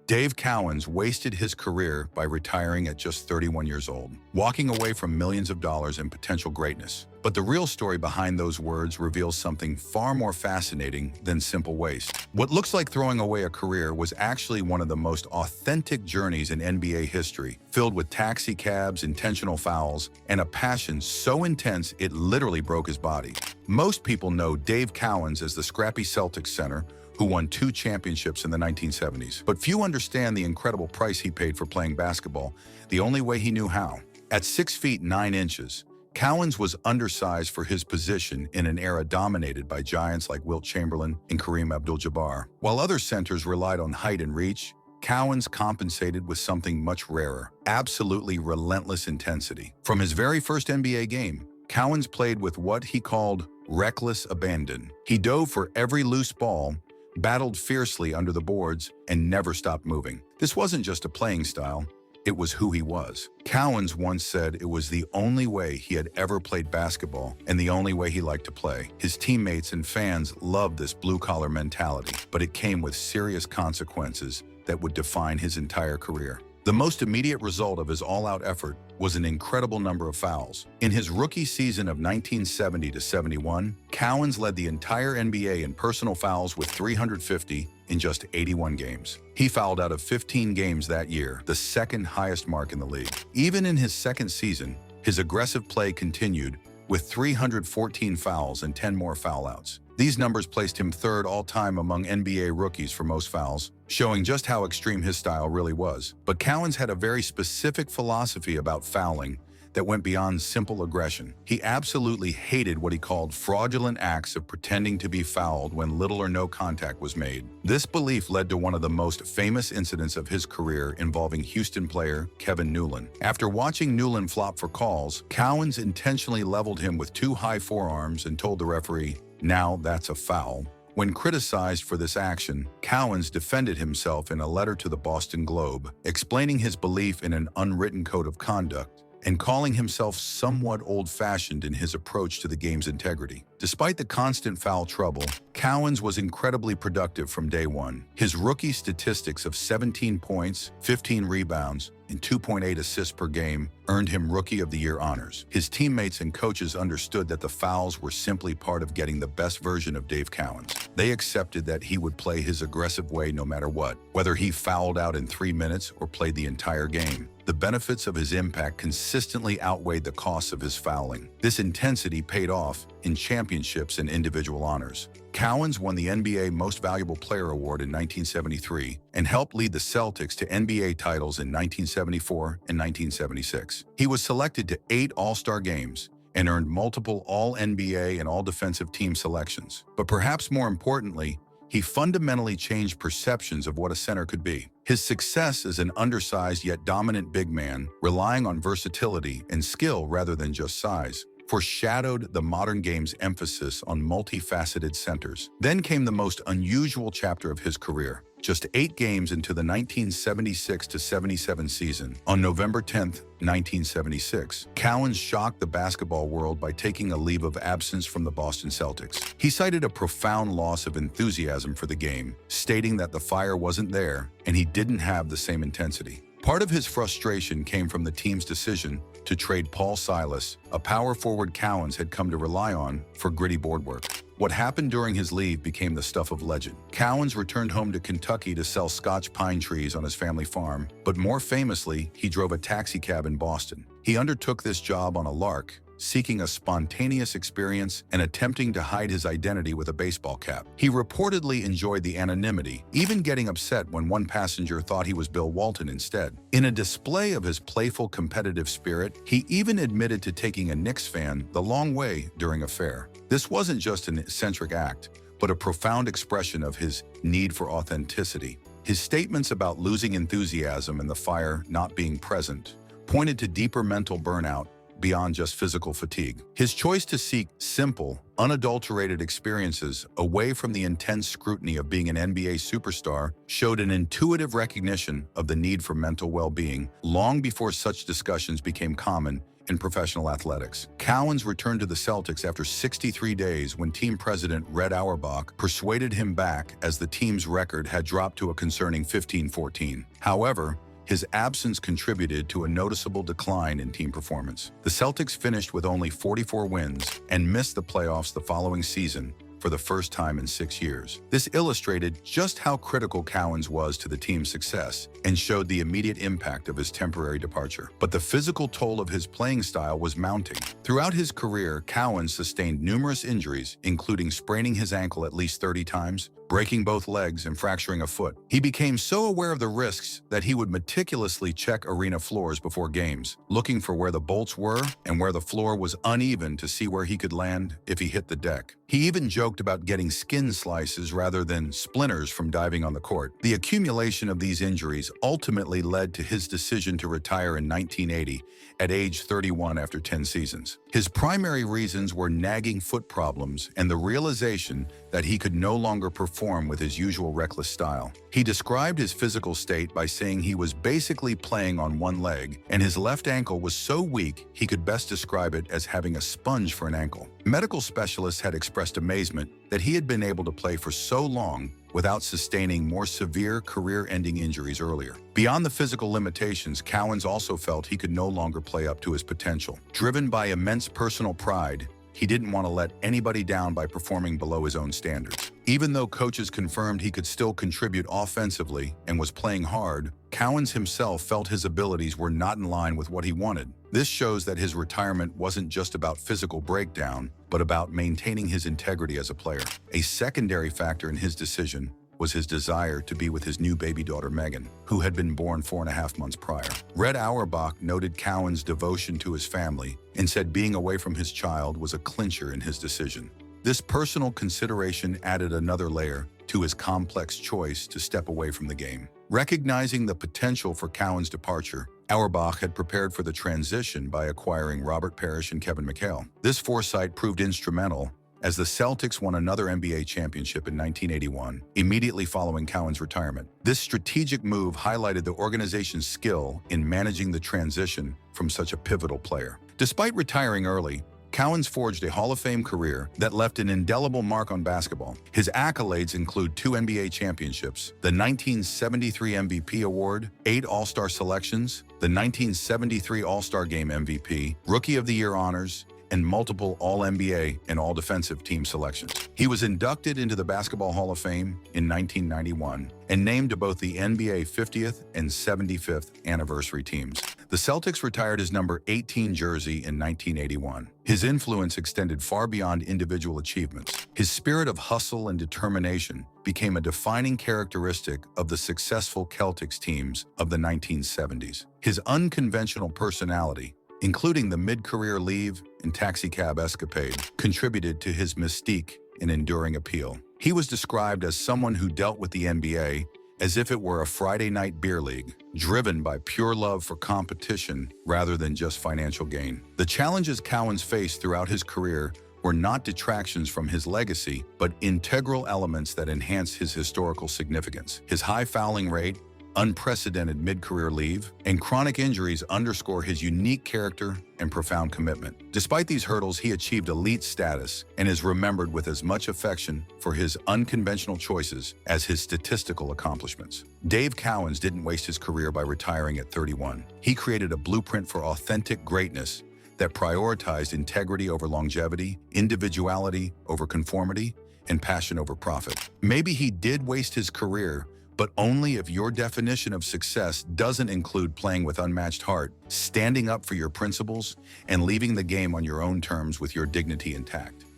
Dave Cowens wasted his career by retiring at just 31 years old, walking away from millions of dollars in potential greatness. But the real story behind those words reveals something far more fascinating than simple waste. What looks like throwing away a career was actually one of the most authentic journeys in NBA history, filled with taxi cabs, intentional fouls, and a passion so intense it literally broke his body. Most people know Dave Cowens as the scrappy Celtics center who won 2 championships in the 1970s. But few understand the incredible price he paid for playing basketball the only way he knew how. At 6 feet 9 inches, Cowens was undersized for his position in an era dominated by giants like Wilt Chamberlain and Kareem Abdul-Jabbar. While other centers relied on height and reach, Cowens compensated with something much rarer: absolutely relentless intensity. From his very first NBA game, Cowens played with what he called reckless abandon. He dove for every loose ball, battled fiercely under the boards, and never stopped moving. This wasn't just a playing style, it was who he was. Cowens once said it was the only way he had ever played basketball and the only way he liked to play. His teammates and fans loved this blue-collar mentality, but it came with serious consequences that would define his entire career. The most immediate result of his all-out effort was an incredible number of fouls. In his rookie season of 1970-71, Cowens led the entire NBA in personal fouls with 350 in just 81 games. He fouled out of 15 games that year, the second highest mark in the league. Even in his second season, his aggressive play continued with 314 fouls and 10 more foul-outs. These numbers placed him third all-time among NBA rookies for most fouls, showing just how extreme his style really was. But Cowens had a very specific philosophy about fouling that went beyond simple aggression. He absolutely hated what he called fraudulent acts of pretending to be fouled when little or no contact was made. This belief led to one of the most famous incidents of his career involving Houston player Kevin Newlin. After watching Newlin flop for calls, Cowens intentionally leveled him with 2 high forearms and told the referee, "Now that's a foul." When criticized for this action, Cowens defended himself in a letter to the Boston Globe, explaining his belief in an unwritten code of conduct and calling himself somewhat old-fashioned in his approach to the game's integrity. Despite the constant foul trouble, Cowens was incredibly productive from day one. His rookie statistics of 17 points, 15 rebounds, and 2.8 assists per game earned him Rookie of the Year honors. His teammates and coaches understood that the fouls were simply part of getting the best version of Dave Cowens. They accepted that he would play his aggressive way no matter what, whether he fouled out in 3 minutes or played the entire game. The benefits of his impact consistently outweighed the costs of his fouling. This intensity paid off in championships and individual honors. Cowens won the NBA Most Valuable Player Award in 1973 and helped lead the Celtics to NBA titles in 1974 and 1976. He was selected to 8 All-Star games and earned multiple All-NBA and All-Defensive Team selections. But perhaps more importantly, he fundamentally changed perceptions of what a center could be. His success as an undersized yet dominant big man, relying on versatility and skill rather than just size, foreshadowed the modern game's emphasis on multifaceted centers. Then came the most unusual chapter of his career. Just 8 games into the 1976-77 season, on November 10, 1976, Cowens shocked the basketball world by taking a leave of absence from the Boston Celtics. He cited a profound loss of enthusiasm for the game, stating that the fire wasn't there and he didn't have the same intensity. Part of his frustration came from the team's decision to trade Paul Silas, a power forward Cowens had come to rely on for gritty board work. What happened during his leave became the stuff of legend. Cowens returned home to Kentucky to sell Scotch pine trees on his family farm, but more famously, he drove a taxi cab in Boston. He undertook this job on a lark, seeking a spontaneous experience and attempting to hide his identity with a baseball cap. He reportedly enjoyed the anonymity, even getting upset when one passenger thought he was Bill Walton instead. In a display of his playful competitive spirit, he even admitted to taking a Knicks fan the long way during a fare. This wasn't just an eccentric act, but a profound expression of his need for authenticity. His statements about losing enthusiasm and the fire not being present pointed to deeper mental burnout beyond just physical fatigue. His choice to seek simple, unadulterated experiences away from the intense scrutiny of being an NBA superstar showed an intuitive recognition of the need for mental well-being long before such discussions became common in professional athletics. Cowens returned to the Celtics after 63 days when team president Red Auerbach persuaded him back as the team's record had dropped to a concerning 15-14. However, his absence contributed to a noticeable decline in team performance. The Celtics finished with only 44 wins and missed the playoffs the following season for the first time in 6 years. This illustrated just how critical Cowens was to the team's success and showed the immediate impact of his temporary departure. But the physical toll of his playing style was mounting. Throughout his career, Cowens sustained numerous injuries, including spraining his ankle at least 30 times, breaking both legs, and fracturing a foot. He became so aware of the risks that he would meticulously check arena floors before games, looking for where the bolts were and where the floor was uneven to see where he could land if he hit the deck. He even joked about getting skin slices rather than splinters from diving on the court. The accumulation of these injuries ultimately led to his decision to retire in 1980 at age 31 after 10 seasons. His primary reasons were nagging foot problems and the realization that he could no longer perform with his usual reckless style. He described his physical state by saying he was basically playing on one leg, and his left ankle was so weak he could best describe it as having a sponge for an ankle. Medical specialists had expressed amazement that he had been able to play for so long without sustaining more severe career-ending injuries earlier. Beyond the physical limitations, Cowens also felt he could no longer play up to his potential. Driven by immense personal pride, he didn't want to let anybody down by performing below his own standards. Even though coaches confirmed he could still contribute offensively and was playing hard, Cowens himself felt his abilities were not in line with what he wanted. This shows that his retirement wasn't just about physical breakdown, but about maintaining his integrity as a player. A secondary factor in his decision was his desire to be with his new baby daughter Megan, who had been born 4.5 months prior. Red Auerbach noted Cowens' devotion to his family and said being away from his child was a clincher in his decision. This personal consideration added another layer to his complex choice to step away from the game. Recognizing the potential for Cowens' departure, Auerbach had prepared for the transition by acquiring Robert Parrish and Kevin McHale. This foresight proved instrumental as the Celtics won another NBA championship in 1981, immediately following Cowens' retirement. This strategic move highlighted the organization's skill in managing the transition from such a pivotal player. Despite retiring early, Cowens forged a Hall of Fame career that left an indelible mark on basketball. His accolades include 2 NBA championships, the 1973 MVP award, 8 All-Star selections, the 1973 All-Star Game MVP, Rookie of the Year honors, and multiple All-NBA and All-Defensive Team selections. He was inducted into the Basketball Hall of Fame in 1991 and named to both the NBA 50th and 75th anniversary teams. The Celtics retired his number 18 jersey in 1981. His influence extended far beyond individual achievements. His spirit of hustle and determination became a defining characteristic of the successful Celtics teams of the 1970s. His unconventional personality, including the mid-career leave and taxicab escapade, contributed to his mystique and enduring appeal. He was described as someone who dealt with the NBA as if it were a Friday night beer league, driven by pure love for competition rather than just financial gain. The challenges Cowens faced throughout his career were not detractions from his legacy, but integral elements that enhance his historical significance. His high fouling rate, unprecedented mid-career leave, and chronic injuries underscore his unique character and profound commitment. Despite these hurdles, he achieved elite status and is remembered with as much affection for his unconventional choices as his statistical accomplishments. Dave Cowens didn't waste his career by retiring at 31. He created a blueprint for authentic greatness that prioritized integrity over longevity, individuality over conformity, and passion over profit. Maybe he did waste his career, but only if your definition of success doesn't include playing with unmatched heart, standing up for your principles, and leaving the game on your own terms with your dignity intact.